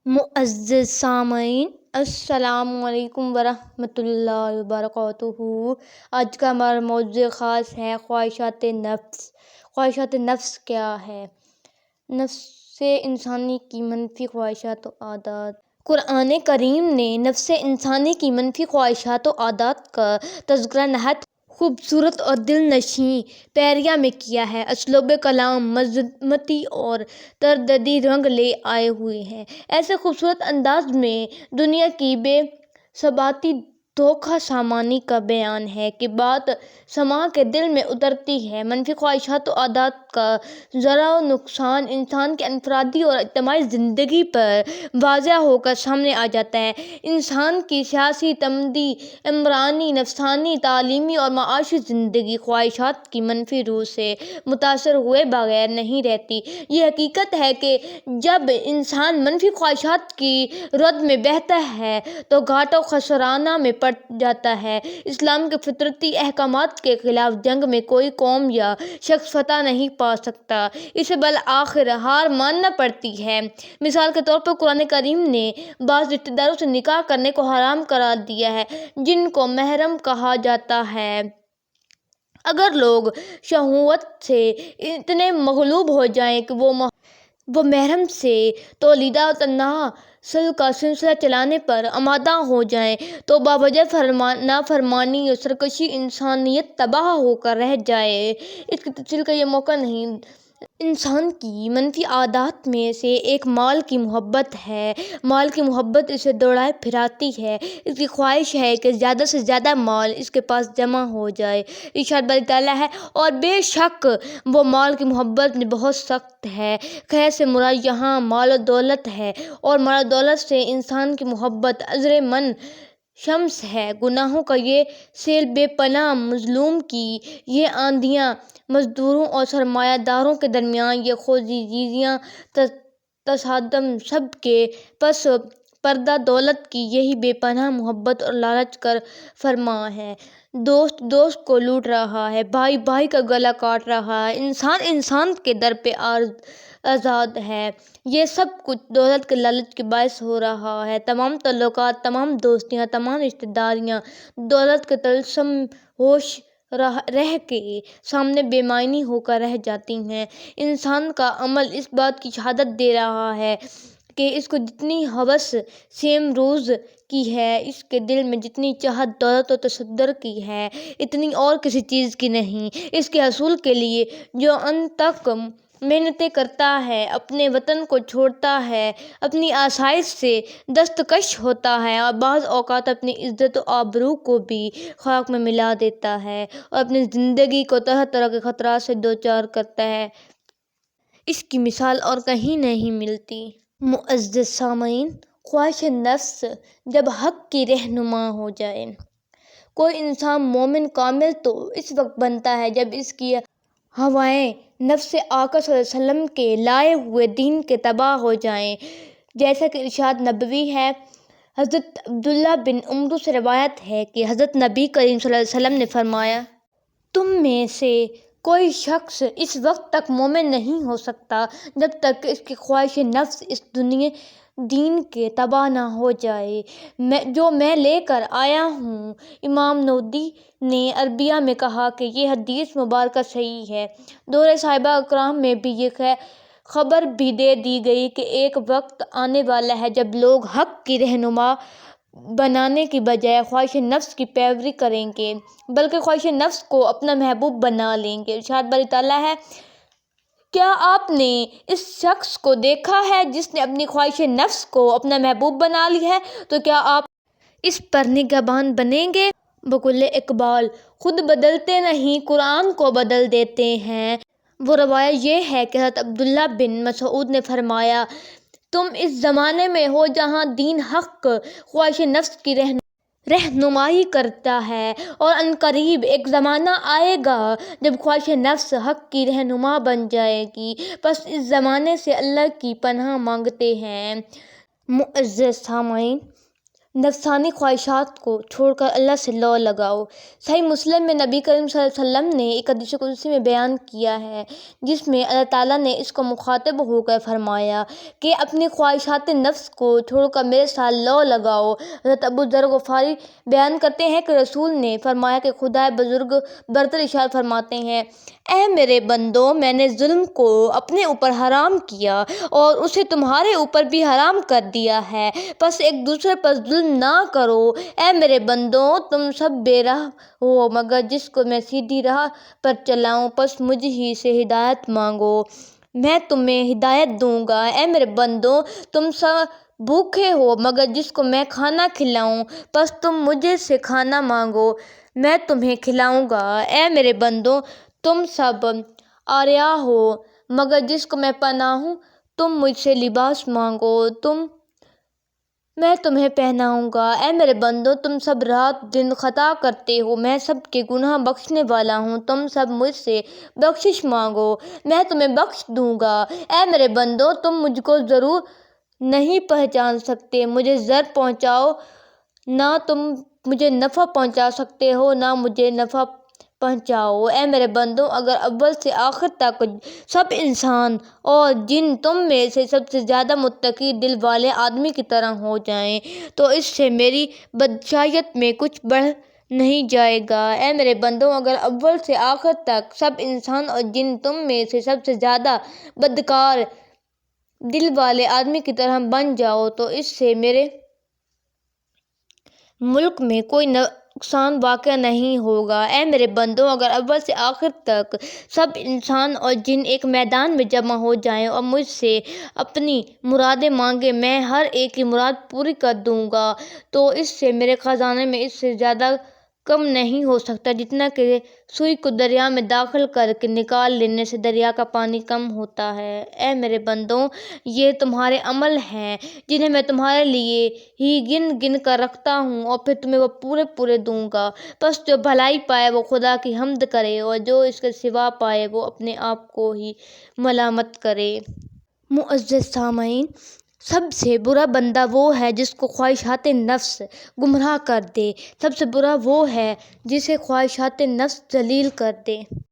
معزز سامعین، السلام علیکم ورحمۃ اللہ وبرکاتہ۔ آج کا ہمارا موضوع خاص ہے خواہشات نفس۔ خواہشات نفس کیا ہے؟ نفس انسانی کی منفی خواہشات و عادات۔ قرآن کریم نے نفس انسانی کی منفی خواہشات و عادات کا تذکرہ نہایت خوبصورت اور دل نشیں پیریا میں کیا ہے۔ اسلوب کلام مذمتی اور ترددی رنگ لے آئے ہوئے ہے۔ ایسے خوبصورت انداز میں دنیا کی بے ثباتی، دھوکہ سامانی کا بیان ہے کہ بات سماع کے دل میں اترتی ہے۔ منفی خواہشات و عادات کا ضرر و نقصان انسان کی انفرادی اور اجتماعی زندگی پر واضح ہو کر سامنے آ جاتا ہے۔ انسان کی سیاسی، تمدنی، عمرانی، نفسانی، تعلیمی اور معاشی زندگی خواہشات کی منفی روح سے متاثر ہوئے بغیر نہیں رہتی۔ یہ حقیقت ہے کہ جب انسان منفی خواہشات کی رد میں بہتا ہے تو گھاٹا و خسارہ میں پڑ جاتا ہے۔ اسلام کے فطرتی احکامات کے خلاف جنگ میں کوئی قوم یا شخص فتح نہیں پا سکتا، اسے بالآخر ہار ماننا پڑتی ہے۔ مثال کے طور پر قرآن کریم نے بعض رشتہ داروں سے نکاح کرنے کو حرام قرار دیا ہے جن کو محرم کہا جاتا ہے۔ اگر لوگ شہوت سے اتنے مغلوب ہو جائیں کہ وہ محرم سے تولیدہ تناسل کا سلسلہ چلانے پر آمادہ ہو جائیں تو باوجہ نافرمانی اور سرکشی انسانیت تباہ ہو کر رہ جائے۔ اس کی تفصیل کا یہ موقع نہیں۔ انسان کی منفی عادات میں سے ایک مال کی محبت ہے۔ مال کی محبت اسے دوڑائے پھراتی ہے۔ اس کی خواہش ہے کہ زیادہ سے زیادہ مال اس کے پاس جمع ہو جائے۔ ارشاد باری تعالیٰ ہے، اور بے شک وہ مال کی محبت بہت سخت ہے۔ خیر سے مراد یہاں مال و دولت ہے، اور مال و دولت سے انسان کی محبت ازر من شمس ہے۔ گناہوں کا یہ سیل، بے پناہ مظلوم کی یہ آندھیاں، مزدوروں اور سرمایہ داروں کے درمیان یہ خونریزیاں، تصادم، سب کے پس پردہ دولت کی یہی بے پناہ محبت اور لالچ کا فرما ہے۔ دوست دوست کو لوٹ رہا ہے، بھائی بھائی کا گلا کاٹ رہا ہے، انسان کے در پہ آزاد ہے۔ یہ سب کچھ دولت کے لالچ کے باعث ہو رہا ہے۔ تمام تعلقات، تمام دوستیاں، تمام رشتہ داریاں دولت کے طلسم ہوش رہ کے سامنے بے معنی ہو کر رہ جاتی ہیں۔ انسان کا عمل اس بات کی شہادت دے رہا ہے کہ اس کو جتنی ہوس سیم روز کی ہے، اس کے دل میں جتنی چاہت دولت و تصدر کی ہے، اتنی اور کسی چیز کی نہیں۔ اس کے حصول کے لیے جو ان تک محنتیں کرتا ہے، اپنے وطن کو چھوڑتا ہے، اپنی آسائش سے دستکش ہوتا ہے، اور بعض اوقات اپنی عزت و آبرو کو بھی خاک میں ملا دیتا ہے، اور اپنی زندگی کو طرح طرح کے خطرات سے دوچار کرتا ہے، اس کی مثال اور کہیں نہیں ملتی۔ معزز سامعین، خواہش نفس جب حق کی رہنما ہو جائے۔ کوئی انسان مومن کامل تو اس وقت بنتا ہے جب اس کی ہوائیں نفس آقا صلی اللہ علیہ وسلم کے لائے ہوئے دین کے تابع ہو جائیں۔ جیسا کہ ارشاد نبوی ہے، حضرت عبداللہ بن عمرو سے روایت ہے کہ حضرت نبی کریم صلی اللہ علیہ وسلم نے فرمایا، تم میں سے کوئی شخص اس وقت تک مومن نہیں ہو سکتا جب تک کہ اس کی خواہش نفس اس دین کے تابع نہ ہو جائے جو میں لے کر آیا ہوں۔ امام نووی نے عربیہ میں کہا کہ یہ حدیث مبارکہ صحیح ہے۔ دور صحابہ کرام میں بھی یہ خبر بھی دے دی گئی کہ ایک وقت آنے والا ہے جب لوگ حق کی رہنما بنانے کی بجائے خواہش نفس کی پیروی کریں گے، بلکہ خواہش نفس کو اپنا محبوب بنا لیں گے۔ ارشاد باری تعالیٰ ہے، کیا آپ نے اس شخص کو دیکھا ہے جس نے اپنی خواہش نفس کو اپنا محبوب بنا لی ہے؟ تو کیا آپ اس پر نگہبان بنیں گے؟ بقول اقبال، خود بدلتے نہیں قرآن کو بدل دیتے ہیں۔ وہ روایت یہ ہے کہ حضرت عبداللہ بن مسعود نے فرمایا، تم اس زمانے میں ہو جہاں دین حق خواہش نفس کی رہنمائی کرتا ہے، اور عنقریب ایک زمانہ آئے گا جب خواہش نفس حق کی رہنما بن جائے گی، پس اس زمانے سے اللہ کی پناہ مانگتے ہیں۔ معزز سامعین، نفسانی خواہشات کو چھوڑ کر اللہ سے لو لگاؤ۔ صحیح مسلم میں نبی کریم صلی اللہ علیہ وسلم نے ایک حدیث قدسی میں بیان کیا ہے جس میں اللہ تعالیٰ نے اس کو مخاطب ہو کر فرمایا کہ اپنی خواہشات نفس کو چھوڑ کر میرے ساتھ لو لگاؤ۔ حضرت ابو ذر غفاری بیان کرتے ہیں کہ رسول نے فرمایا کہ خدائے بزرگ برتر ارشاد فرماتے ہیں، اے میرے بندو، میں نے ظلم کو اپنے اوپر حرام کیا اور اسے تمہارے اوپر بھی حرام کر دیا ہے، پس ایک دوسرے پر ظلم نہ کرو۔ اے میرے بندو، تم سب بے راہ ہو مگر جس کو میں سیدھی راہ پر چلاؤں، پس مجھ ہی سے ہدایت مانگو، میں تمہیں ہدایت دوں گا۔ اے میرے بندو، تم سب بھوکے ہو مگر جس کو میں کھانا کھلاؤں، پس تم مجھے سے کھانا مانگو، میں تمہیں کھلاؤں گا۔ اے میرے بندو، تم سب عاریہ ہو مگر جس کو میں پہناؤں، تم مجھ سے لباس مانگو، میں تمہیں پہناؤں گا۔ اے میرے بندو، تم سب رات دن خطا کرتے ہو، میں سب کے گناہ بخشنے والا ہوں، تم سب مجھ سے بخشش مانگو، میں تمہیں بخش دوں گا۔ اے میرے بندو، تم مجھ کو ضرور نہیں پہچان سکتے، مجھے ضر پہنچاؤ، نہ تم مجھے نفع پہنچا سکتے ہو نہ مجھے نفع پہنچاؤ۔ اے میرے بندو، اگر اول سے آخر تک سب انسان اور جن تم میں سے سب سے زیادہ متقی دل والے آدمی کی طرح ہو جائیں تو اس سے میری بادشاہیت میں کچھ بڑھ نہیں جائے گا۔ اے میرے بندو، اگر اول سے آخر تک سب انسان اور جن تم میں سے سب سے زیادہ بدکار دل والے آدمی کی طرح بن جاؤ تو اس سے میرے ملک میں کوئی نقصان واقع نہیں ہوگا۔ اے میرے بندو، اگر اول سے آخر تک سب انسان اور جن ایک میدان میں جمع ہو جائیں اور مجھ سے اپنی مرادیں مانگیں، میں ہر ایک کی مراد پوری کر دوں گا، تو اس سے میرے خزانے میں اس سے زیادہ کم نہیں ہو سکتا جتنا کہ سوئی کو دریا میں داخل کر کے نکال لینے سے دریا کا پانی کم ہوتا ہے۔ اے میرے بندو، یہ تمہارے عمل ہیں جنہیں میں تمہارے لیے ہی گن گن کر رکھتا ہوں اور پھر تمہیں وہ پورے پورے دوں گا، پس جو بھلائی پائے وہ خدا کی حمد کرے اور جو اس کے سوا پائے وہ اپنے آپ کو ہی ملامت کرے۔ معزز سامعین، سب سے برا بندہ وہ ہے جس کو خواہشات نفس گمراہ کر دے، سب سے برا وہ ہے جسے خواہشات نفس ذلیل کر دے۔